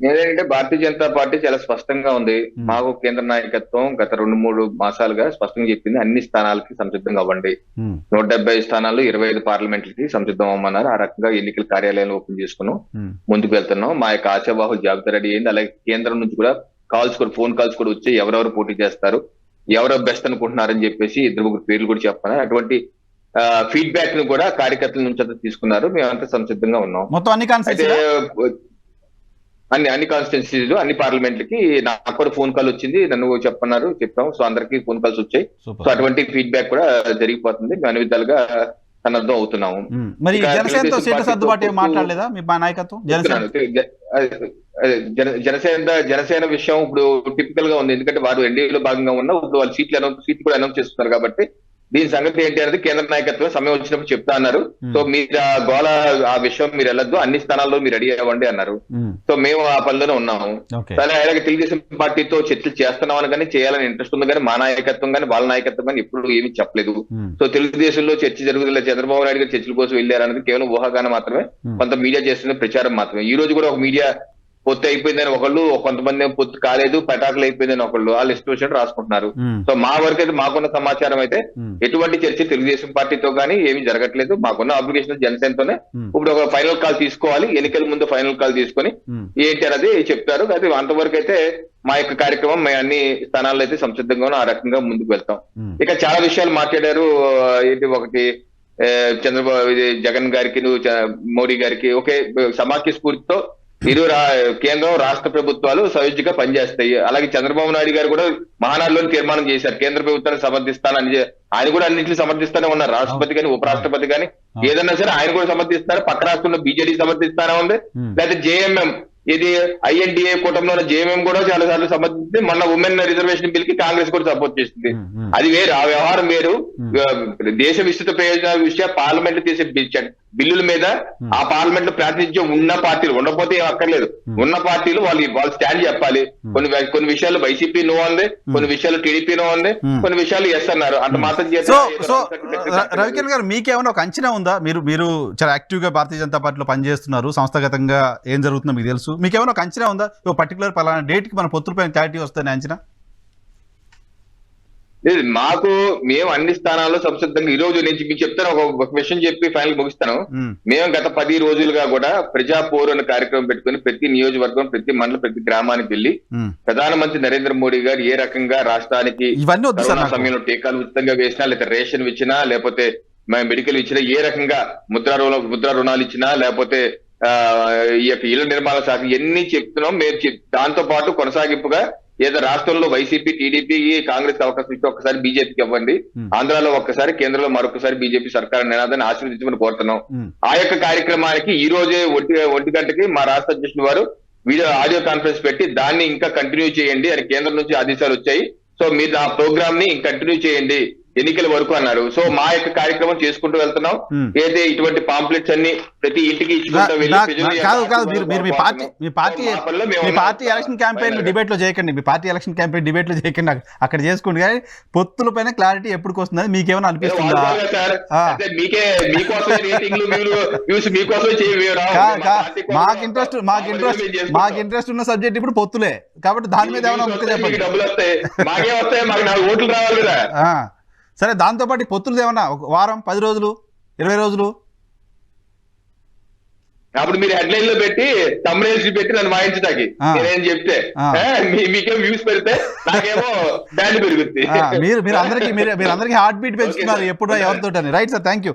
ఏదంటే భారతీయ జనతా పార్టీ చాలా స్పష్టంగా ఉంది. మాకు కేంద్ర నాయకత్వం గత 2-3 మాసాలుగా స్పష్టంగా చెప్పింది, అన్ని స్థానాలకి సంసిద్ధంగా అవ్వండి. 175 స్థానాలు 25 పార్లమెంట్లకి సంసిద్ధం అవ్వమన్నారు. ఆ రకంగా ఎన్నికల కార్యాలయాలు ఓపెన్ చేసుకున్నాం, ముందుకు వెళ్తున్నాం. మా యొక్క ఆశావాహులు జాబితా రెడీ అయింది. అలాగే కేంద్రం నుంచి కూడా ఫోన్ కాల్స్ కూడా వచ్చి ఎవరెవరు పోటీ చేస్తారు, ఎవరో బెస్ట్ అనుకుంటున్నారని చెప్పేసి 2-3 పేర్లు కూడా చెప్పాను. అటువంటి ఫీడ్బ్యాక్ ను కూడా కార్యకర్తల నుంచి అంతా తీసుకున్నారు. మేమంతా సంసిద్ధంగా ఉన్నాం. మొత్తం అయితే అన్ని కాన్స్టిట్యున్సీలు, అన్ని పార్లమెంట్లకి నాకు కూడా ఫోన్ కాల్ వచ్చింది. నన్ను చెప్పాం. సో అందరికి ఫోన్ కాల్స్ వచ్చాయి. సో అటువంటి ఫీడ్బ్యాక్ కూడా జరిగిపోతుంది. మేము అన్ని విధాలుగా సన్నద్ధం అవుతున్నాము. మరి జనసేనతో సీట్ల సర్దుబాటు మాట్లాడలేదా మీ నాయకత్వం? జనసేన విషయం ఇప్పుడు టిపికల్ గా ఉంది. ఎందుకంటే వారు ఎన్డీఏలో భాగంగా ఉన్న ఇప్పుడు వాళ్ళు సీట్లు కూడా అనౌన్స్ చేస్తున్నారు. కాబట్టి దీని సంగతి ఏంటి అనేది కేంద్ర నాయకత్వం సమయం వచ్చినప్పుడు చెప్తా అన్నారు. సో మీరు ఆ విషయం మీరు వెళ్ళొద్దు, అన్ని స్థానాల్లో మీరు రెడీ అవ్వండి అన్నారు. సో మేము ఆ పనిలోనే ఉన్నాము. అలాగే తెలుగుదేశం పార్టీతో చర్చలు చేస్తున్నామని కానీ, చేయాలని ఇంట్రెస్ట్ ఉంది కానీ, మా నాయకత్వం కానీ వాళ్ళ నాయకత్వం కానీ ఎప్పుడు ఏమీ చెప్పలేదు. సో తెలుగుదేశంలో చర్చ జరుగుతుంది, చంద్రబాబు నాయుడు గారు చర్చల కోసం వెళ్ళారనేది కేవలం ఊహాగానం మాత్రమే, కొంత మీడియా చేస్తున్న ప్రచారం మాత్రమే. ఈ రోజు కూడా ఒక మీడియా పొత్తు అయిపోయిందని ఒకళ్ళు, కొంతమంది పొత్తు కాలేదు, పటాకులు అయిపోయిందని ఒకళ్ళు, వాళ్ళు ఇష్టం వచ్చినట్టు రాసుకుంటున్నారు. సో మా వరకు అయితే, మాకున్న సమాచారం అయితే ఎటువంటి చర్చ తెలుగుదేశం పార్టీతో కానీ ఏమీ జరగట్లేదు. మాకున్న అప్లికేషన్ జనసేనతోనే ఇప్పుడు ఒక ఫైనల్ కాల్ తీసుకోవాలి, ఎన్నికల ముందు ఫైనల్ కాల్ తీసుకొని ఏంటి అనేది చెప్తారు. అది అంతవరకు అయితే మా యొక్క కార్యక్రమం మేము అన్ని స్థానాల్లో అయితే సంసిద్ధంగానూ ఆ రకంగా ముందుకు వెళ్తాం. ఇక చాలా విషయాలు మాట్లాడారు. ఏంటి ఒకటి చంద్రబాబు, జగన్ గారికి, మోడీ గారికి ఒకే సమాఖ్య స్ఫూర్తితో కేంద్రం రాష్ట్ర ప్రభుత్వాలు సయోధ్యగా పనిచేస్తాయి. అలాగే చంద్రబాబు నాయుడు గారు కూడా మహానాడులోని తీర్మానం చేశారు, కేంద్ర ప్రభుత్వాన్ని సమర్థిస్తానని. ఆయన కూడా అన్నింటినీ సమర్థిస్తానే ఉన్నారు. రాష్ట్రపతి కానీ, ఉపరాష్ట్రపతి కానీ ఏదన్నా సరే ఆయన కూడా సమర్థిస్తారు. పక్క రాష్ట్రంలో బీజేడీ సమర్థిస్తానే ఉంది. లేకపోతే జేఎంఎం, ఇది ఐఎన్డిఏ కూటమిలో జేఎంఎం కూడా చాలా సార్లు సమర్థించింది. మొన్న ఉమెన్ రిజర్వేషన్ బిల్ కి కాంగ్రెస్ కూడా సపోర్ట్ చేసింది. అది వేరు, ఆ వ్యవహారం వేరు. దేశ విస్తృత ప్రయోజనాల విషయం పార్లమెంట్ చేసే బిల్లుల మీద ఆ పార్లమెంట్ లో ప్రాతినిధ్యం ఉన్న పార్టీలు, ఉండకపోతే అక్కర్లేదు, ఉన్న పార్టీలు వాళ్ళు స్టాండ్ చెప్పాలి. కొన్ని విషయాలు వైసీపీ నో ఉంది, కొన్ని విషయాలు టీడీపీ నో ఉంది, కొన్ని విషయాలు ఎస్ అన్నారు. అంత మాత్రం రవికిరణ్ గారు, మీకేమైనా ఒక అంచనా ఉందా? మీరు చాలా యాక్టివ్ గా భారతీయ జనతా పార్టీలో పనిచేస్తున్నారు, సంస్థాగతంగా ఏం జరుగుతుందో మీకు తెలుసు. మీకేమైనా ఒక అంచనా ఉందా? ఒక పర్టికులర్ పలానా డేట్ కి మన పొత్తులపైన క్లారిటీ వస్తుందని అంచనా? మేము అన్ని స్థానాల్లో సంసిద్ధంగా ఈ రోజు నుంచి మీకు చెప్తాను. ఒక విషయం చెప్పి ఫైనల్ ముగిస్తాను. మేము గత 10 రోజులుగా కూడా ప్రజా పోరు కార్యక్రమం పెట్టుకుని ప్రతి నియోజకవర్గం, ప్రతి మండలం, ప్రతి గ్రామానికి వెళ్లి ప్రధానమంత్రి నరేంద్ర మోడీ గారు ఏ రకంగా రాష్ట్రానికి సమయంలో టీకాలు ఉచితంగా వేసినా, లేకపోతే రేషన్ ఇచ్చినా, లేకపోతే మెడికల్ ఇచ్చినా, ఏ రకంగా ముద్రా రుణాలు ఇచ్చినా, లేకపోతే ఈ యొక్క ఇళ్ల నిర్మాణ శాఖ ఎన్ని చెప్తున్నాం. మేము దాంతో పాటు కొనసాగింపుగా ఏదో రాష్ట్రంలో వైసీపీ, టీడీపీ, కాంగ్రెస్ అవకాశం ఇస్తే ఒక్కసారి బీజేపీకి ఇవ్వండి, ఆంధ్రాలో ఒక్కసారి, కేంద్రంలో మరొకసారి బీజేపీ సర్కారు నినాదాన్ని ఆశీర్వదించమని కోరుతున్నాం. ఆ యొక్క కార్యక్రమానికి ఈ రోజే 1 గంటకి మా రాష్ట్ర అధ్యక్షులు వారు ఆడియో కాన్ఫరెన్స్ పెట్టి దాన్ని ఇంకా కంటిన్యూ చేయండి అని కేంద్రం నుంచి ఆదేశాలు వచ్చాయి. సో మీరు ఆ ప్రోగ్రామ్ ని కంటిన్యూ చేయండి ఎన్నికల వరకు అన్నారు. సో మా యొక్క కార్యక్రమం చేసుకుంటూ వెళ్తున్నాం. ఏదైతే ఇటువంటి పాంప్లెట్స్ అన్ని ప్రతి ఇంటికి ఇచ్చుకుంటూ మీ పార్టీ ఎలక్షన్ క్యాంపెయిన్ డిబేట్ లో చేయకండి, మీ పార్టీ ఎలక్షన్ క్యాంపెయిన్ డిబేట్ లో చేయకండి, అక్కడ చేసుకోండి. కానీ పొత్తుల పైన క్లారిటీ ఎప్పుడు వస్తుంది మీకేమైనా అనిపిస్తుందా? మాకు ఇంట్రెస్ట్ ఉన్న సబ్జెక్ట్ ఇప్పుడు పొత్తులే, కాబట్టి దాని మీద ఏమైనా చెప్పండి. డబ్బులు వస్తాయి, మాకే వస్తాయి, మాకు 4 ఓట్లు రావాలి కదా. సరే, దాంతోపాటు పొత్తులు ఏమన్నా 1 వారం, 10 రోజులు, 20 రోజులు అప్పుడు మీరు హెడ్లైన్ లో పెట్టి తమ్మునేసి పెట్టి నన్ను వాయించడానికి నేనేం చెప్తే మీకేం వ్యూస్ పెడితే నాకేమో బ్యాండ్ పెరుగుతుంది. మీరు అందరికీ హార్ట్ బీట్ పెంచుతున్నారు ఎప్పుడు ఎవరితో. Right sir, thank you.